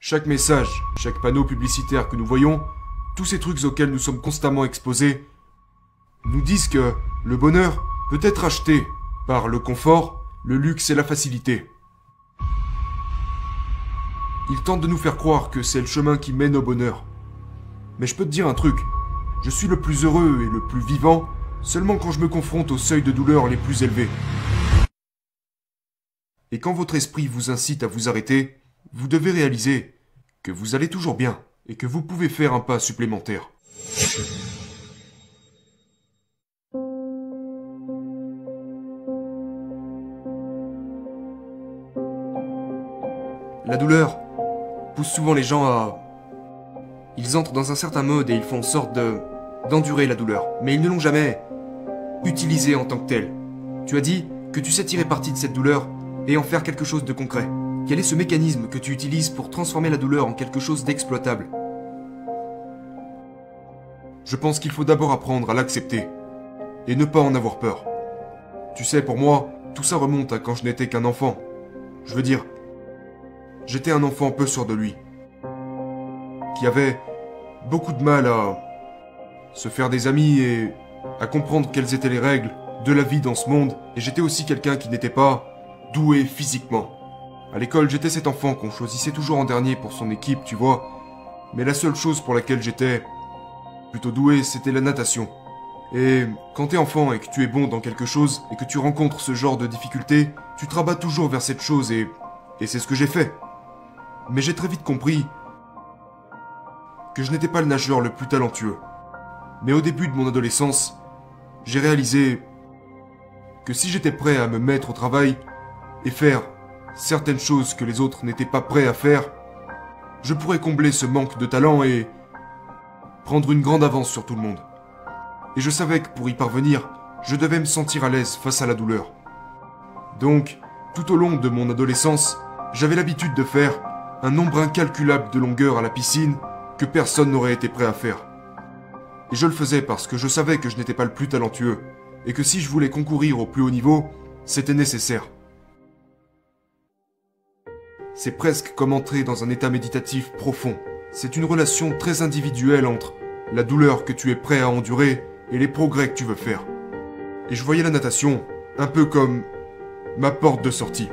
Chaque message, chaque panneau publicitaire que nous voyons, tous ces trucs auxquels nous sommes constamment exposés, nous disent que le bonheur peut être acheté par le confort, le luxe et la facilité. Ils tentent de nous faire croire que c'est le chemin qui mène au bonheur. Mais je peux te dire un truc, je suis le plus heureux et le plus vivant seulement quand je me confronte aux seuils de douleur les plus élevés. Et quand votre esprit vous incite à vous arrêter, vous devez réaliser que vous allez toujours bien et que vous pouvez faire un pas supplémentaire. La douleur pousse souvent les gens à... Ils entrent dans un certain mode et ils font en sorte d'endurer la douleur. Mais ils ne l'ont jamais utilisée en tant que telle. Tu as dit que tu sais tirer parti de cette douleur et en faire quelque chose de concret. Quel est ce mécanisme que tu utilises pour transformer la douleur en quelque chose d'exploitable? Je pense qu'il faut d'abord apprendre à l'accepter et ne pas en avoir peur. Tu sais, pour moi, tout ça remonte à quand je n'étais qu'un enfant. Je veux dire, j'étais un enfant peu sûr de lui, qui avait beaucoup de mal à se faire des amis et à comprendre quelles étaient les règles de la vie dans ce monde, et j'étais aussi quelqu'un qui n'était pas doué physiquement. À l'école, j'étais cet enfant qu'on choisissait toujours en dernier pour son équipe, tu vois, mais la seule chose pour laquelle j'étais plutôt doué, c'était la natation. Et quand t'es enfant et que tu es bon dans quelque chose, et que tu rencontres ce genre de difficultés, tu te rabats toujours vers cette chose et c'est ce que j'ai fait. Mais j'ai très vite compris que je n'étais pas le nageur le plus talentueux. Mais au début de mon adolescence, j'ai réalisé que si j'étais prêt à me mettre au travail et faire certaines choses que les autres n'étaient pas prêts à faire, je pourrais combler ce manque de talent et prendre une grande avance sur tout le monde. Et je savais que pour y parvenir, je devais me sentir à l'aise face à la douleur. Donc, tout au long de mon adolescence, j'avais l'habitude de faire un nombre incalculable de longueurs à la piscine que personne n'aurait été prêt à faire. Et je le faisais parce que je savais que je n'étais pas le plus talentueux, et que si je voulais concourir au plus haut niveau, c'était nécessaire. C'est presque comme entrer dans un état méditatif profond. C'est une relation très individuelle entre la douleur que tu es prêt à endurer et les progrès que tu veux faire. Et je voyais la natation un peu comme ma porte de sortie.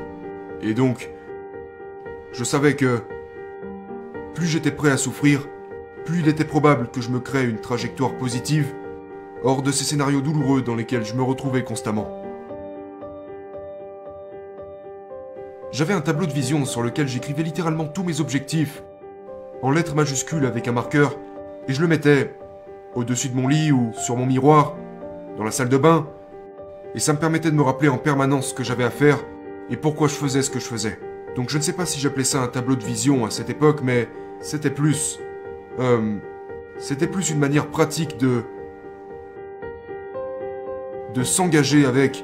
Et donc, je savais que plus j'étais prêt à souffrir, plus il était probable que je me crée une trajectoire positive hors de ces scénarios douloureux dans lesquels je me retrouvais constamment. J'avais un tableau de vision sur lequel j'écrivais littéralement tous mes objectifs en lettres majuscules avec un marqueur, et je le mettais au-dessus de mon lit ou sur mon miroir, dans la salle de bain, et ça me permettait de me rappeler en permanence ce que j'avais à faire et pourquoi je faisais ce que je faisais. Donc je ne sais pas si j'appelais ça un tableau de vision à cette époque, mais c'était plus une manière pratique de s'engager avec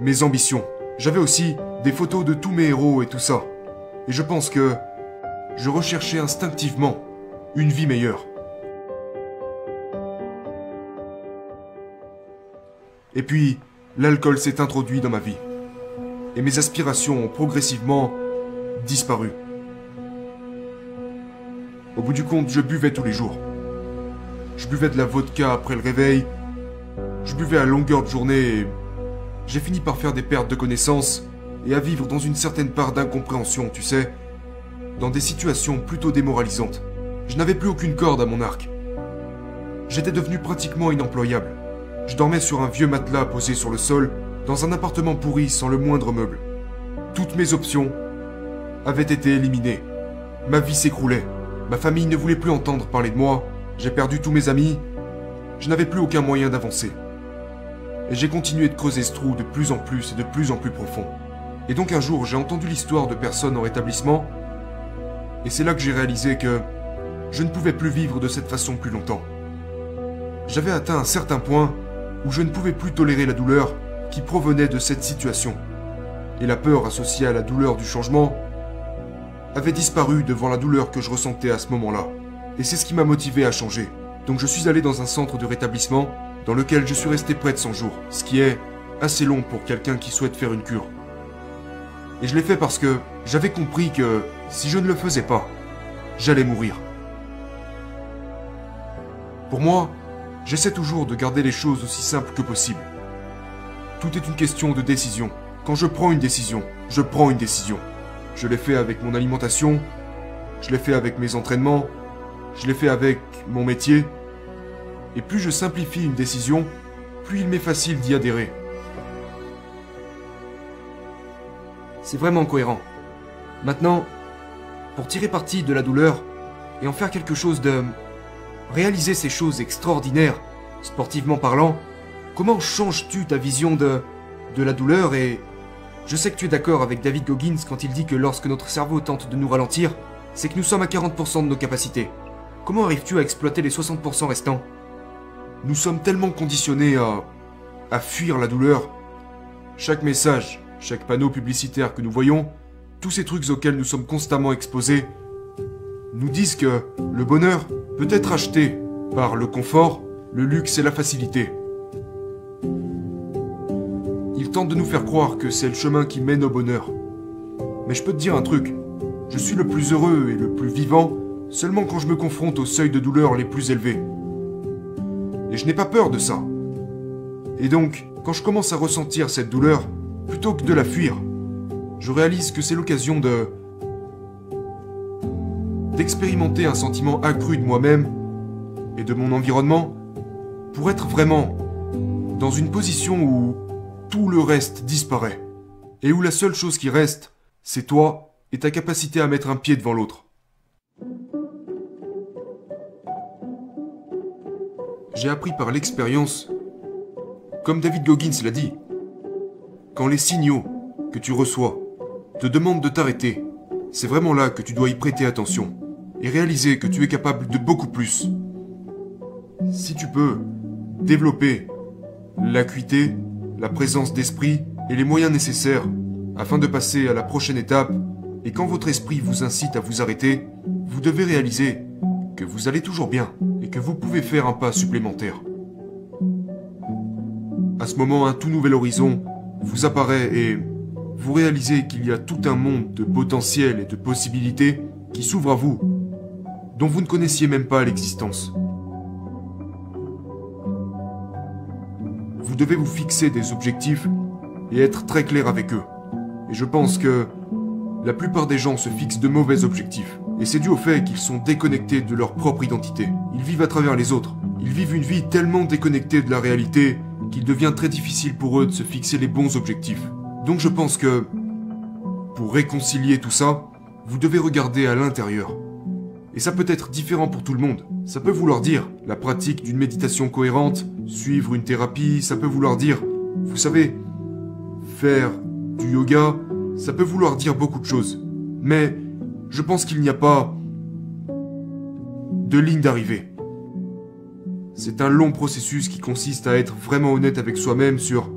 mes ambitions. J'avais aussi des photos de tous mes héros et tout ça. Et je pense que je recherchais instinctivement une vie meilleure. Et puis, l'alcool s'est introduit dans ma vie. Et mes aspirations ont progressivement disparu. Au bout du compte, je buvais tous les jours. Je buvais de la vodka après le réveil. Je buvais à longueur de journée et j'ai fini par faire des pertes de connaissances et à vivre dans une certaine part d'incompréhension, tu sais, dans des situations plutôt démoralisantes. Je n'avais plus aucune corde à mon arc. J'étais devenu pratiquement inemployable. Je dormais sur un vieux matelas posé sur le sol, dans un appartement pourri sans le moindre meuble. Toutes mes options avaient été éliminées. Ma vie s'écroulait. Ma famille ne voulait plus entendre parler de moi. J'ai perdu tous mes amis. Je n'avais plus aucun moyen d'avancer. Et j'ai continué de creuser ce trou de plus en plus et de plus en plus profond. Et donc un jour, j'ai entendu l'histoire de personnes en rétablissement, et c'est là que j'ai réalisé que je ne pouvais plus vivre de cette façon plus longtemps. J'avais atteint un certain point où je ne pouvais plus tolérer la douleur qui provenait de cette situation. Et la peur associée à la douleur du changement avait disparu devant la douleur que je ressentais à ce moment-là. Et c'est ce qui m'a motivé à changer. Donc je suis allé dans un centre de rétablissement dans lequel je suis resté près de 100 jours, ce qui est assez long pour quelqu'un qui souhaite faire une cure. Et je l'ai fait parce que J'avais compris que si je ne le faisais pas, j'allais mourir. Pour moi, j'essaie toujours de garder les choses aussi simples que possible. Tout est une question de décision. Quand je prends une décision, je prends une décision. Je l'ai fait avec mon alimentation, je l'ai fait avec mes entraînements, je l'ai fait avec mon métier. Et plus je simplifie une décision, plus il m'est facile d'y adhérer. C'est vraiment cohérent. Maintenant, pour tirer parti de la douleur et en faire quelque chose de... réaliser ces choses extraordinaires, sportivement parlant, comment changes-tu ta vision de la douleur et... Je sais que tu es d'accord avec David Goggins quand il dit que lorsque notre cerveau tente de nous ralentir, c'est que nous sommes à 40% de nos capacités. Comment arrives-tu à exploiter les 60% restants? Nous sommes tellement conditionnés à fuir la douleur. Chaque message, chaque panneau publicitaire que nous voyons, tous ces trucs auxquels nous sommes constamment exposés, nous disent que le bonheur peut être acheté par le confort, le luxe et la facilité. Ils tentent de nous faire croire que c'est le chemin qui mène au bonheur. Mais je peux te dire un truc, je suis le plus heureux et le plus vivant seulement quand je me confronte aux seuils de douleur les plus élevés. Et je n'ai pas peur de ça. Et donc, quand je commence à ressentir cette douleur, plutôt que de la fuir, je réalise que c'est l'occasion d'expérimenter un sentiment accru de moi-même et de mon environnement pour être vraiment dans une position où tout le reste disparaît et où la seule chose qui reste, c'est toi et ta capacité à mettre un pied devant l'autre. J'ai appris par l'expérience, comme David Goggins l'a dit, quand les signaux que tu reçois te demandent de t'arrêter, c'est vraiment là que tu dois y prêter attention et réaliser que tu es capable de beaucoup plus. Si tu peux développer l'acuité, la présence d'esprit et les moyens nécessaires afin de passer à la prochaine étape, et quand votre esprit vous incite à vous arrêter, vous devez réaliser que vous allez toujours bien et que vous pouvez faire un pas supplémentaire. À ce moment, un tout nouvel horizon vous apparaît et vous réalisez qu'il y a tout un monde de potentiel et de possibilités qui s'ouvre à vous, dont vous ne connaissiez même pas l'existence. Vous devez vous fixer des objectifs et être très clair avec eux. Et je pense que la plupart des gens se fixent de mauvais objectifs. Et c'est dû au fait qu'ils sont déconnectés de leur propre identité. Ils vivent à travers les autres. Ils vivent une vie tellement déconnectée de la réalité qu'il devient très difficile pour eux de se fixer les bons objectifs. Donc je pense que, pour réconcilier tout ça, vous devez regarder à l'intérieur. Et ça peut être différent pour tout le monde. Ça peut vouloir dire la pratique d'une méditation cohérente, suivre une thérapie, ça peut vouloir dire, vous savez, faire du yoga, ça peut vouloir dire beaucoup de choses. Mais je pense qu'il n'y a pas de ligne d'arrivée. C'est un long processus qui consiste à être vraiment honnête avec soi-même sur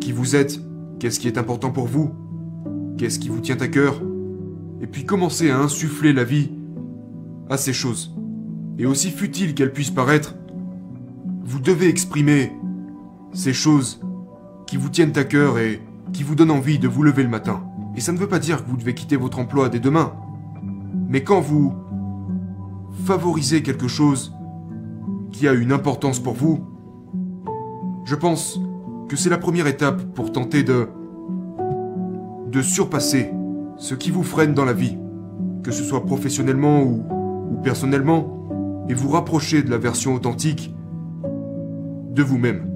qui vous êtes, qu'est-ce qui est important pour vous, qu'est-ce qui vous tient à cœur, et puis commencer à insuffler la vie à ces choses. Et aussi futiles qu'elles puissent paraître, vous devez exprimer ces choses qui vous tiennent à cœur et qui vous donnent envie de vous lever le matin. Et ça ne veut pas dire que vous devez quitter votre emploi dès demain. Mais quand vous favorisez quelque chose qui a une importance pour vous, je pense que c'est la première étape pour tenter de surpasser ce qui vous freine dans la vie, que ce soit professionnellement ou personnellement, et vous rapprocher de la version authentique de vous-même.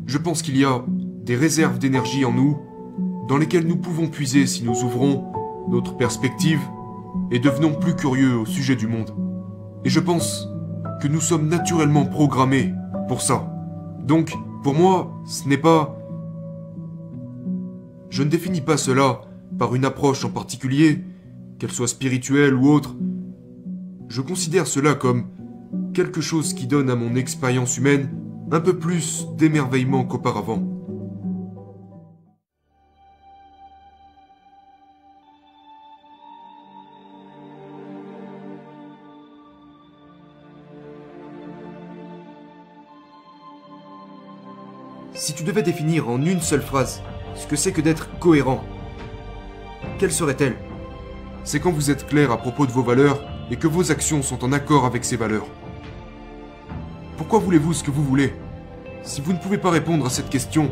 Je pense qu'il y a des réserves d'énergie en nous dans lesquelles nous pouvons puiser si nous ouvrons notre perspective et devenons plus curieux au sujet du monde. Et je pense que nous sommes naturellement programmés pour ça. Donc, pour moi, ce n'est pas... Je ne définis pas cela par une approche en particulier, qu'elle soit spirituelle ou autre. Je considère cela comme quelque chose qui donne à mon expérience humaine un peu plus d'émerveillement qu'auparavant. Si tu devais définir en une seule phrase ce que c'est que d'être cohérent, quelle serait-elle? C'est quand vous êtes clair à propos de vos valeurs et que vos actions sont en accord avec ces valeurs. Pourquoi voulez-vous ce que vous voulez? Si vous ne pouvez pas répondre à cette question,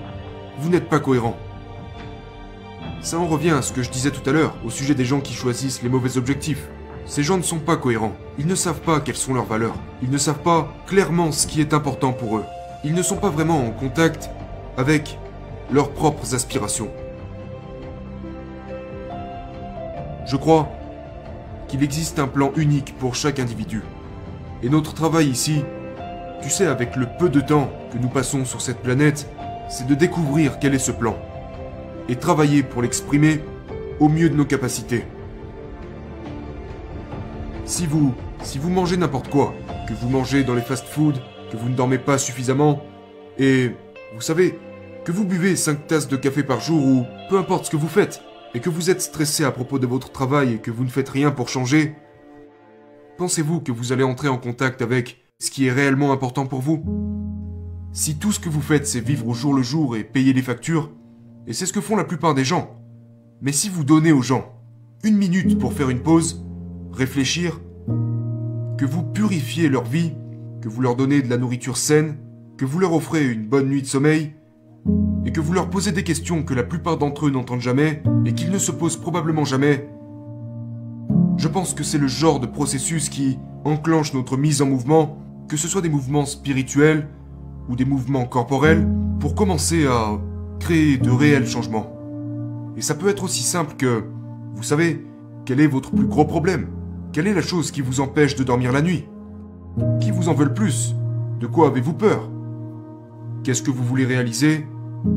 vous n'êtes pas cohérent. Ça en revient à ce que je disais tout à l'heure, au sujet des gens qui choisissent les mauvais objectifs. Ces gens ne sont pas cohérents. Ils ne savent pas quelles sont leurs valeurs. Ils ne savent pas clairement ce qui est important pour eux. Ils ne sont pas vraiment en contact avec leurs propres aspirations. Je crois qu'il existe un plan unique pour chaque individu. Et notre travail ici, tu sais, avec le peu de temps que nous passons sur cette planète, c'est de découvrir quel est ce plan. Et travailler pour l'exprimer au mieux de nos capacités. Si vous mangez n'importe quoi, que vous mangez dans les fast-foods, que vous ne dormez pas suffisamment, et vous savez, que vous buvez 5 tasses de café par jour ou peu importe ce que vous faites, et que vous êtes stressé à propos de votre travail et que vous ne faites rien pour changer, pensez-vous que vous allez entrer en contact avec ce qui est réellement important pour vous? Si tout ce que vous faites c'est vivre au jour le jour et payer les factures, et c'est ce que font la plupart des gens, mais si vous donnez aux gens 1 minute pour faire une pause, réfléchir, que vous purifiez leur vie, que vous leur donnez de la nourriture saine, que vous leur offrez une bonne nuit de sommeil, et que vous leur posez des questions que la plupart d'entre eux n'entendent jamais, et qu'ils ne se posent probablement jamais, je pense que c'est le genre de processus qui enclenche notre mise en mouvement, que ce soit des mouvements spirituels ou des mouvements corporels, pour commencer à créer de réels changements. Et ça peut être aussi simple que, vous savez, quel est votre plus gros problème? Quelle est la chose qui vous empêche de dormir la nuit? Qui vous en veut le plus? De quoi avez-vous peur? Qu'est-ce que vous voulez réaliser?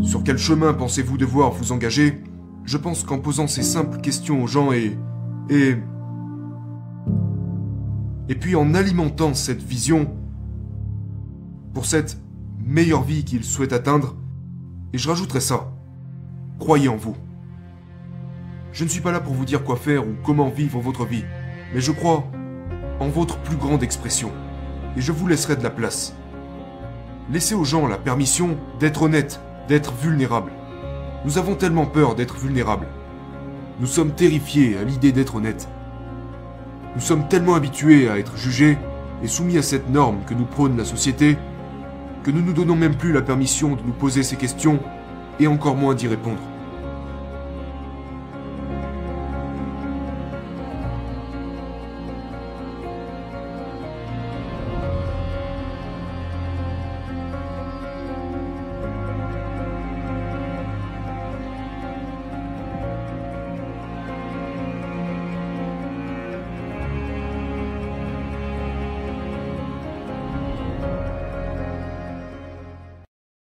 Sur quel chemin pensez-vous devoir vous engager? Je pense qu'en posant ces simples questions aux gens et puis en alimentant cette vision pour cette meilleure vie qu'ils souhaitent atteindre, et je rajouterai ça, croyez en vous. Je ne suis pas là pour vous dire quoi faire ou comment vivre votre vie, mais je crois en votre plus grande expression, et je vous laisserai de la place. Laissez aux gens la permission d'être honnêtes, d'être vulnérables. Nous avons tellement peur d'être vulnérables. Nous sommes terrifiés à l'idée d'être honnêtes. Nous sommes tellement habitués à être jugés et soumis à cette norme que nous prône la société, que nous nous donnons même plus la permission de nous poser ces questions et encore moins d'y répondre.